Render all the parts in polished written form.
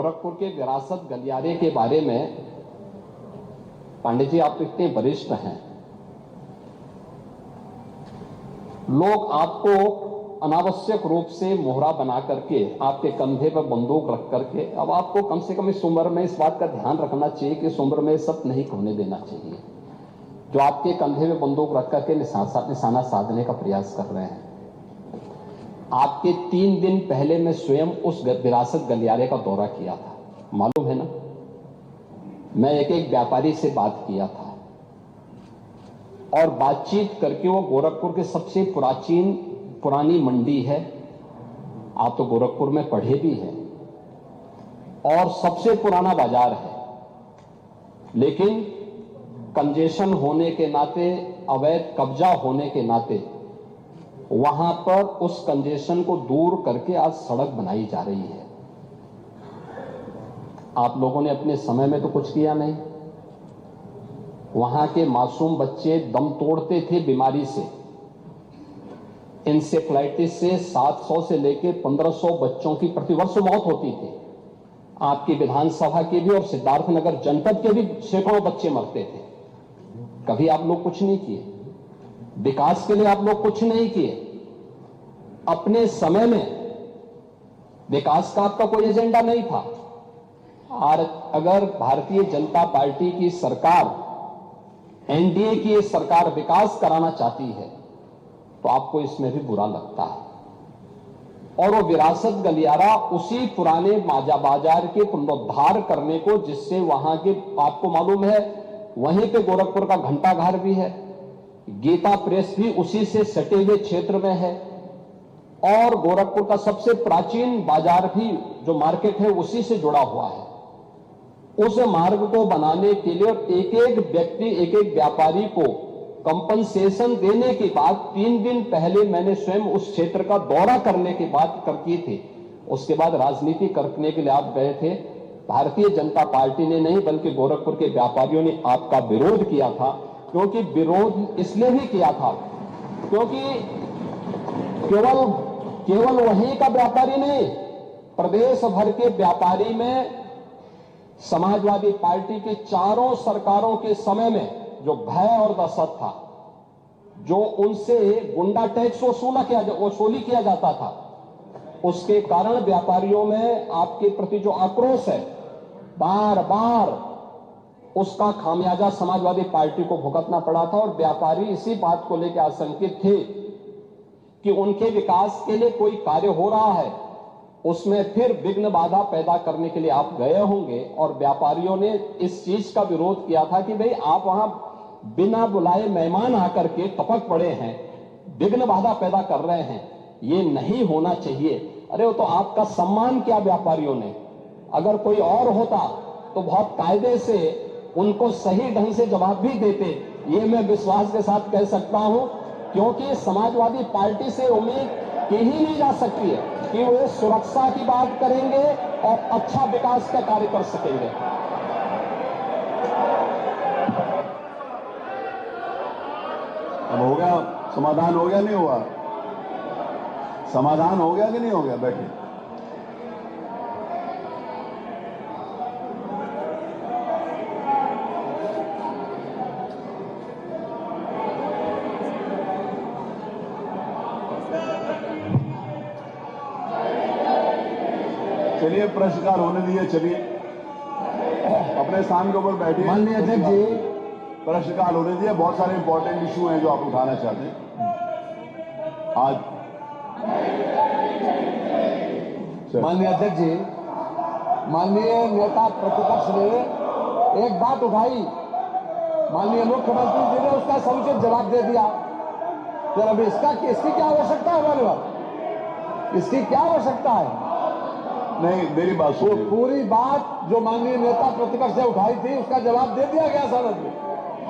गोरखपुर के विरासत गलियारे के बारे में पांडे जी, आप इतने वरिष्ठ हैं, लोग आपको अनावश्यक रूप से मोहरा बना करके आपके कंधे पर बंदूक रख करके, अब आपको कम से कम इस उम्र में इस बात का ध्यान रखना चाहिए कि इस उम्र में सब नहीं होने देना चाहिए जो आपके कंधे में बंदूक रख करके निशाना साधने का प्रयास कर रहे हैं। आपके 3 दिन पहले मैं स्वयं उस विरासत गलियारे का दौरा किया था, मालूम है ना। मैं एक व्यापारी से बात किया था और बातचीत करके, वो गोरखपुर के सबसे पुरानी मंडी है, आप तो गोरखपुर में पढ़े भी हैं, और सबसे पुराना बाजार है, लेकिन कंजेशन होने के नाते, अवैध कब्जा होने के नाते वहां पर उस कंजेशन को दूर करके आज सड़क बनाई जा रही है। आप लोगों ने अपने समय में तो कुछ किया नहीं। वहां के मासूम बच्चे दम तोड़ते थे बीमारी से, इंसेफ्लाइटिस से 700 से लेकर 1500 बच्चों की प्रतिवर्ष मौत होती थी। आपकी विधानसभा के भी और सिद्धार्थनगर जनपद के भी सैकड़ों बच्चे मरते थे। कभी आप लोग कुछ नहीं किए, विकास के लिए आप लोग कुछ नहीं किए। अपने समय में विकास का आपका कोई एजेंडा नहीं था। और अगर भारतीय जनता पार्टी की सरकार, एनडीए की सरकार विकास कराना चाहती है तो आपको इसमें भी बुरा लगता है। और वो विरासत गलियारा उसी पुराने बाजार के पुनरुद्धार करने को, जिससे वहां के, आपको मालूम है, वहीं पे गोरखपुर का घंटाघर भी है, गीता प्रेस भी उसी से सटे हुए क्षेत्र में है, और गोरखपुर का सबसे प्राचीन बाजार भी जो मार्केट है उसी से जुड़ा हुआ है। उस मार्ग को बनाने के लिए एक एक व्यक्ति, एक एक व्यापारी को कंपनसेशन देने के बाद 3 दिन पहले मैंने स्वयं उस क्षेत्र का दौरा करने की बात की थी। उसके बाद राजनीति करने के लिए आप गए थे। भारतीय जनता पार्टी ने नहीं, बल्कि गोरखपुर के व्यापारियों ने आपका विरोध किया था। क्योंकि विरोध इसलिए भी किया था क्योंकि केवल वहीं का व्यापारी नहीं, प्रदेश भर के व्यापारी में समाजवादी पार्टी की चारों सरकारों के समय में जो भय और दहशत था, जो उनसे गुंडा टैक्स वसूली किया जाता था, उसके कारण व्यापारियों में आपके प्रति जो आक्रोश है, बार बार उसका खामियाजा समाजवादी पार्टी को भुगतना पड़ा था। और व्यापारी इसी बात को लेकर आशंकित थे कि उनके विकास के लिए कोई कार्य हो रहा है, उसमें फिर विघ्न बाधा पैदा करने के लिए आप गए होंगे। और व्यापारियों ने इस चीज का विरोध किया था कि भाई आप वहां बिना बुलाए मेहमान आकर के टपक पड़े हैं, विघ्न बाधा पैदा कर रहे हैं, ये नहीं होना चाहिए। अरे वो तो आपका सम्मान किया व्यापारियों ने। अगर कोई और होता तो बहुत कायदे से उनको सही ढंग से जवाब भी देते, ये मैं विश्वास के साथ कह सकता हूं। क्योंकि समाजवादी पार्टी से उम्मीद की ही नहीं जा सकती है कि वे सुरक्षा की बात करेंगे और अच्छा विकास का कार्य कर सकेंगे। अब हो गया समाधान? हो गया नहीं हुआ? समाधान हो गया कि नहीं हो गया? बैठे। चलिए, प्रश्नकाल होने दीजिए। चलिए, अपने स्थान के ऊपर बैठिए। माननीय अध्यक्ष जी, प्रश्नकाल होने दीजिए। बहुत सारे इंपॉर्टेंट इशू हैं जो आप उठाना चाहते हैं आज। माननीय अध्यक्ष जी, माननीय नेता प्रतिपक्ष ने एक बात उठाई, माननीय मुख्यमंत्री जी ने उसका समुचित जवाब दे दिया। फिर अभी इसकी क्या आवश्यकता है? हमारे पास इसकी क्या आवश्यकता है? नहीं, मेरी बात सुनिए। पूरी बात जो माननीय नेता प्रतिपक्ष ने उठाई थी उसका जवाब दे दिया गया सदन में।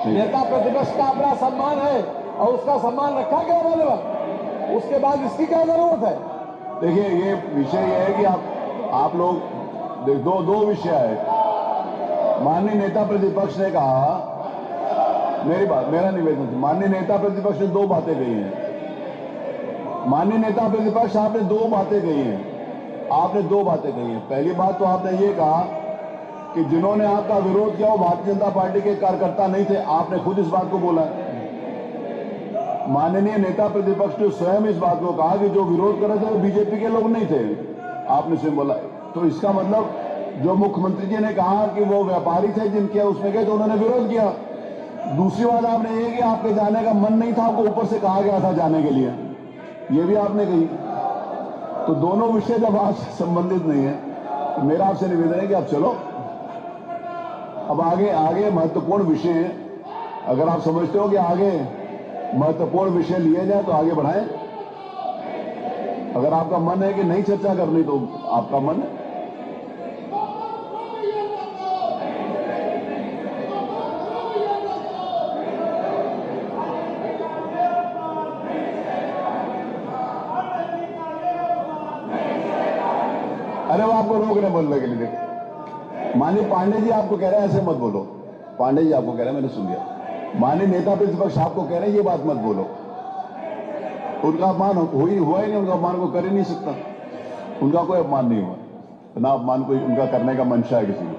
नेता प्रतिपक्ष का अपना सम्मान है और उसका सम्मान रखा गया हमारे पास। उसके बाद इसकी क्या जरूरत है? देखिए, ये विषय ये है कि आप लोग दो विषय है। माननीय नेता प्रतिपक्ष ने कहा, मेरा निवेदन था, माननीय नेता प्रतिपक्ष ने 2 बातें कही हैं। माननीय नेता प्रतिपक्ष, आपने 2 बातें कही हैं। आपने दो बातें कही हैं। पहली बात तो आपने ये कहा कि जिन्होंने आपका विरोध किया वो भारतीय जनता पार्टी के कार्यकर्ता नहीं थे। आपने खुद इस बात को बोला है। माननीय नेता प्रतिपक्ष ने स्वयं इस बात को कहा कि जो विरोध कर रहे थे वो बीजेपी के लोग नहीं थे। आपने स्वयं बोला। तो इसका मतलब जो मुख्यमंत्री जी ने कहा कि वो व्यापारी थे जिनके उसमें गए तो उन्होंने विरोध किया। दूसरी बात आपने ये कि आपके जाने का मन नहीं था, आपको ऊपर से कहा गया था जाने के लिए, ये भी आपने कही। तो दोनों विषय जब आपसे संबंधित नहीं है तो मेरा आपसे निवेदन है कि आप चलो अब आगे महत्वपूर्ण विषय है। अगर आप समझते हो कि आगे महत्वपूर्ण विषय लिए जाए तो आगे बढ़ाएं। अगर आपका मन है कि नहीं चर्चा करनी तो आपका मन है। अरे वो आपको रोक रहे बोलने के लिए। देखो माननीय पांडे जी आपको कह रहे हैं ऐसे मत बोलो। पांडे जी आपको कह रहे हैं, मैंने सुन लिया। माननीय नेता प्रतिपक्ष आपको कह रहे हैं ये बात मत बोलो। उनका अपमान हुआ ही नहीं, उनका अपमान को कर ही नहीं सकता। उनका कोई अपमान नहीं हुआ, ना अपमान कोई उनका करने का मंशा है किसी को।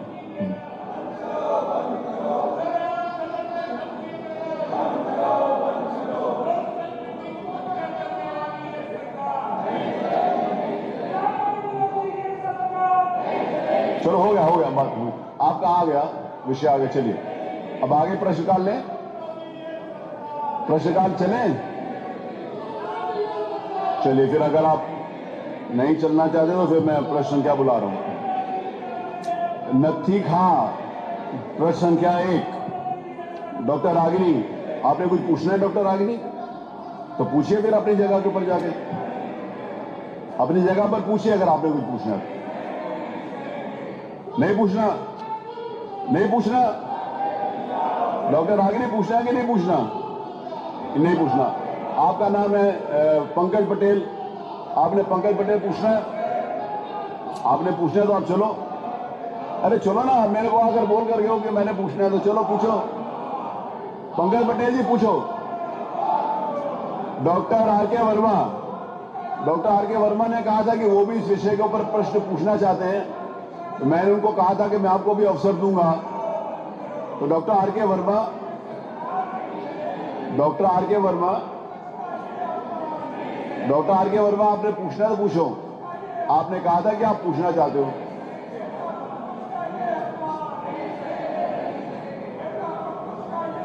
चलो हो गया बात हुई। आपका आ गया विषय, आगे चलिए। अब आगे प्रश्नकाल लें, प्रश्नकाल चलें। चलिए फिर अगर आप नहीं चलना चाहते तो फिर मैं प्रश्न संख्या बुला रहा हूं। नत्थी खां प्रश्न संख्या 1। डॉक्टर रागिनी आपने कुछ पूछना है? डॉक्टर रागिनी तो पूछिए फिर अपनी जगह के ऊपर जाके, अपनी जगह पर पूछिए अगर आपने कुछ पूछना है। नहीं पूछना, नहीं पूछना। डॉक्टर रागिनी पूछना है कि नहीं पूछना? नहीं पूछना। आपका नाम है पंकज पटेल, आपने पंकज पटेल पूछना है? आपने पूछना है तो आप चलो। अरे चलो ना, मेरे को आकर बोल कर गए हो कि मैंने पूछना है तो चलो पूछो। पंकज पटेल जी पूछो। डॉक्टर आर के वर्मा, डॉक्टर आर के वर्मा ने कहा था कि वो भी इस विषय के ऊपर प्रश्न पूछना चाहते हैं, तो मैंने उनको कहा था कि मैं आपको भी अवसर दूंगा। तो डॉक्टर आर के वर्मा, डॉक्टर आर के वर्मा, डॉक्टर आर के वर्मा आपने पूछना तो पूछो। आपने कहा था कि आप पूछना चाहते हो।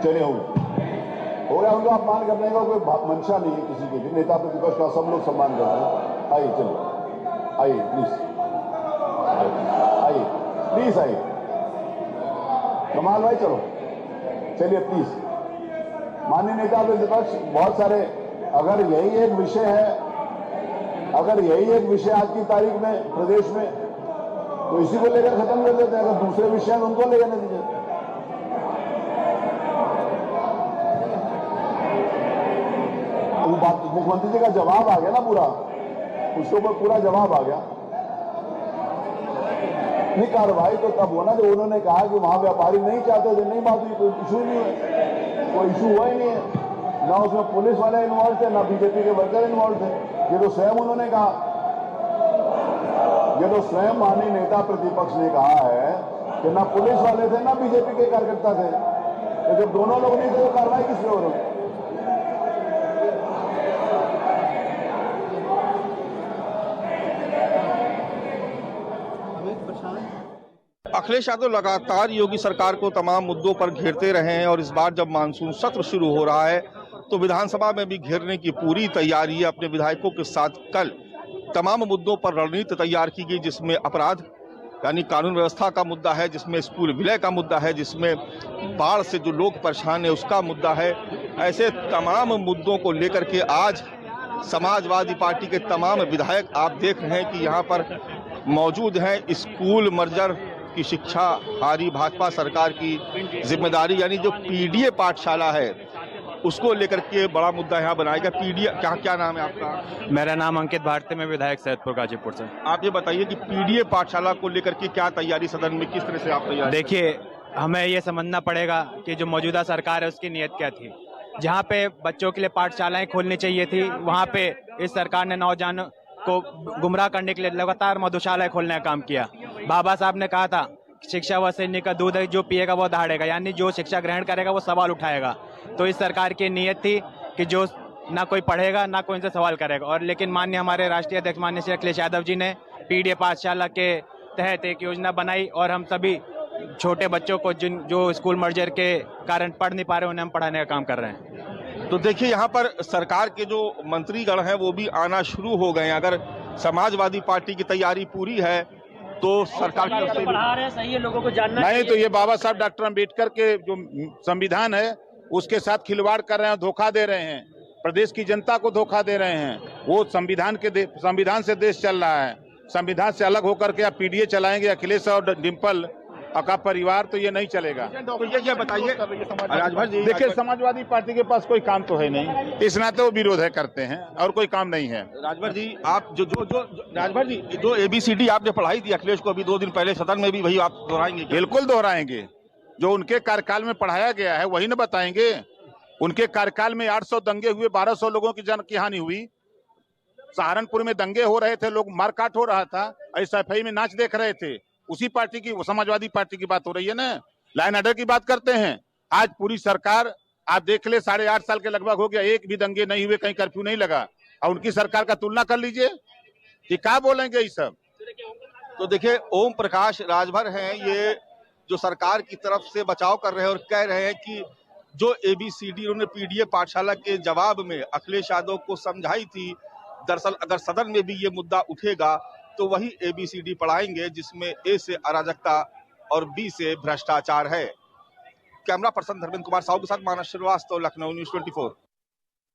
चलिए हो गया। उनको अपमान करने का कोई मंशा नहीं है किसी के भी। नेता प्रतिपक्ष का सब लोग सम्मान करते हैं। आइए चलिए, आइए प्लीज, आइए प्लीज, आइए कमाल भाई, चलो चलिए प्लीज। माननीय नेता प्रतिपक्ष बहुत सारे, अगर यही एक विषय है, अगर यही एक विषय आज की तारीख में प्रदेश में, तो इसी को लेकर खत्म कर देते हैं। अगर दूसरे विषय हैं तो उनको ले जाने दीजिए। वो बात मुख्यमंत्री जी का जवाब आ गया ना पूरा, उसके ऊपर पूरा जवाब आ गया। नहीं, कार्रवाई तो तब होना जब उन्होंने कहा कि वहां व्यापारी नहीं चाहते थे। नहीं बात हुई, कोई इशू नहीं है, कोई इशू हुआ ही नहीं है। ना उसमें पुलिस वाले इन्वॉल्व थे, ना बीजेपी के वर्कर इन्वॉल्व थे। ये तो स्वयं उन्होंने कहा, ये तो स्वयं माननीय नेता प्रतिपक्ष ने कहा है कि ना पुलिस वाले थे ना बीजेपी के कार्यकर्ता थे। तो जब दोनों लोग नहीं थे तो कार्रवाई किस पे हो रही? अखिलेश यादव लगातार योगी सरकार को तमाम मुद्दों पर घेरते रहे हैं और इस बार जब मानसून सत्र शुरू हो रहा है तो विधानसभा में भी घेरने की पूरी तैयारी है। अपने विधायकों के साथ कल तमाम मुद्दों पर रणनीति तैयार की गई, जिसमें अपराध यानी कानून व्यवस्था का मुद्दा है, जिसमें स्कूल विलय का मुद्दा है, जिसमें बाढ़ से जो लोग परेशान है उसका मुद्दा है। ऐसे तमाम मुद्दों को लेकर के आज समाजवादी पार्टी के तमाम विधायक आप देख रहे हैं कि यहाँ पर मौजूद हैं। स्कूल मर्जर की शिक्षा हारी भाजपा सरकार की जिम्मेदारी, यानी जो पीडीए पाठशाला है उसको लेकर के बड़ा मुद्दा यहाँ बनाया गया। पीडीए क्या नाम है आपका? मेरा नाम अंकित भारती, मैं विधायक सैदपुर गाजीपुर से। आप ये बताइए कि पीडीए पाठशाला को लेकर के क्या तैयारी सदन में, किस तरह से आप तैयार? देखिए, हमें ये समझना पड़ेगा कि जो मौजूदा सरकार है उसकी नीयत क्या थी। जहाँ पे बच्चों के लिए पाठशालाएं खोलनी चाहिए थी, वहाँ पे इस सरकार ने नौजवानों को गुमराह करने के लिए लगातार मधुशाला खोलने का काम किया। बाबा साहब ने कहा था शिक्षा व सैनिक का दूध है, जो पिएगा वो दहाड़ेगा, यानी जो शिक्षा ग्रहण करेगा वो सवाल उठाएगा। तो इस सरकार की नीयत थी कि जो ना कोई पढ़ेगा ना कोई इनसे सवाल करेगा। और लेकिन माननीय हमारे राष्ट्रीय अध्यक्ष माननीय श्री अखिलेश यादव जी ने पीडीए पाठशाला के तहत एक योजना बनाई और हम सभी छोटे बच्चों को जो स्कूल मर्जर के कारण पढ़ नहीं पा रहे उन्हें हम पढ़ाने का काम कर रहे हैं। तो देखिए यहाँ पर सरकार के जो मंत्रीगण हैं वो भी आना शुरू हो गए हैं। अगर समाजवादी पार्टी की तैयारी पूरी है तो सरकार की तरफ से पढ़ा रहे हैं, सही है, लोगों को जानना नहीं चाहिए। तो ये बाबा साहब डॉक्टर अम्बेडकर के जो संविधान है उसके साथ खिलवाड़ कर रहे हैं, धोखा दे रहे हैं, प्रदेश की जनता को धोखा दे रहे हैं। वो संविधान से देश चल रहा है। संविधान से अलग होकर के आप पीडीए चलाएंगे अखिलेश और डिम्पल का परिवार, तो ये नहीं चलेगा। तो ये क्या बताइए राजभर जी, देखिए समाजवादी पार्टी के पास कोई काम तो है नहीं, इस नाते वो विरोध है करते हैं और कोई काम नहीं है। राजभर जी आप जो राजभर जी जो ABCD आपने पढ़ाई थी अखिलेश को अभी 2 दिन पहले सदन में भी वही आप दोहराएंगे क्या? बिल्कुल दोहराएंगे। जो उनके कार्यकाल में पढ़ाया गया है वही न बताएंगे। उनके कार्यकाल में 800 दंगे हुए, 1200 लोगों की जान की हानि हुई। सहारनपुर में दंगे हो रहे थे, लोग मारकाट हो रहा था, SFI में नाच देख रहे थे। उसी पार्टी की, समाजवादी पार्टी की बात हो रही है ना। लाइन ऑर्डर की बात करते हैं। आज पूरी सरकार आप देख ले, 8.5 साल के लगभग हो गया, एक भी दंगे नहीं हुए, कहीं कर्फ्यू नहीं लगा। और उनकी सरकार का तुलना कर लीजिए कि क्या बोलेंगे ये सब। तो देखिए ओम प्रकाश राजभर हैं, ये जो सरकार की तरफ से बचाव कर रहे हैं और कह रहे हैं कि जो ABCD उन्होंने पीडीए पाठशाला के जवाब में अखिलेश यादव को समझाई थी, दरअसल अगर सदन में भी ये मुद्दा उठेगा तो वही ABCD पढ़ाएंगे जिसमें A से अराजकता और B से भ्रष्टाचार है। कैमरा पर्सन धर्मेंद्र कुमार साहू के साथ मानस श्रीवास्तव, लखनऊ न्यूज़ 24।